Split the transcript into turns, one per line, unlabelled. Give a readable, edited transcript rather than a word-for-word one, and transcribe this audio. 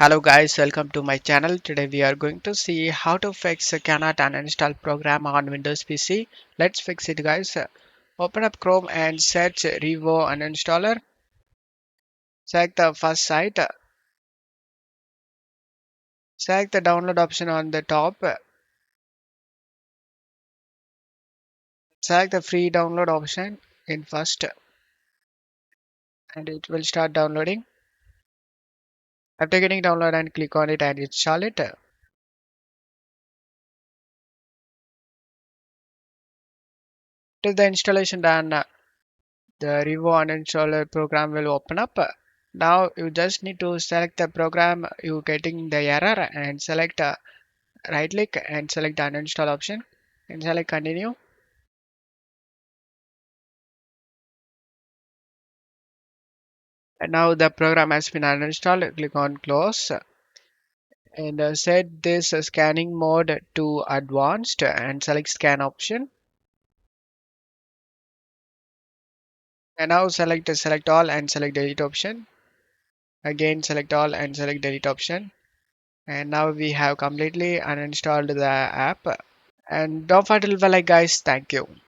Hello guys, welcome to my channel. Today we are going to see how to fix a cannot uninstall program on Windows PC. Let's fix it guys. Open up Chrome and search Revo Uninstaller. Select the first site. Select the download option on the top. Select the free download option in first and it will start downloading. After getting download and click on it and install it. After the installation done, the Revo Uninstaller program will open up. Now you just need to select the program you getting the error and select right click and select the uninstall option and select continue. And now the program has been uninstalled. Click on close and set this scanning mode to advanced and select scan option. And now select all and select delete option. Again select all and select delete option. And now we have completely uninstalled the app. And don't forget to leave a like guys. Thank you.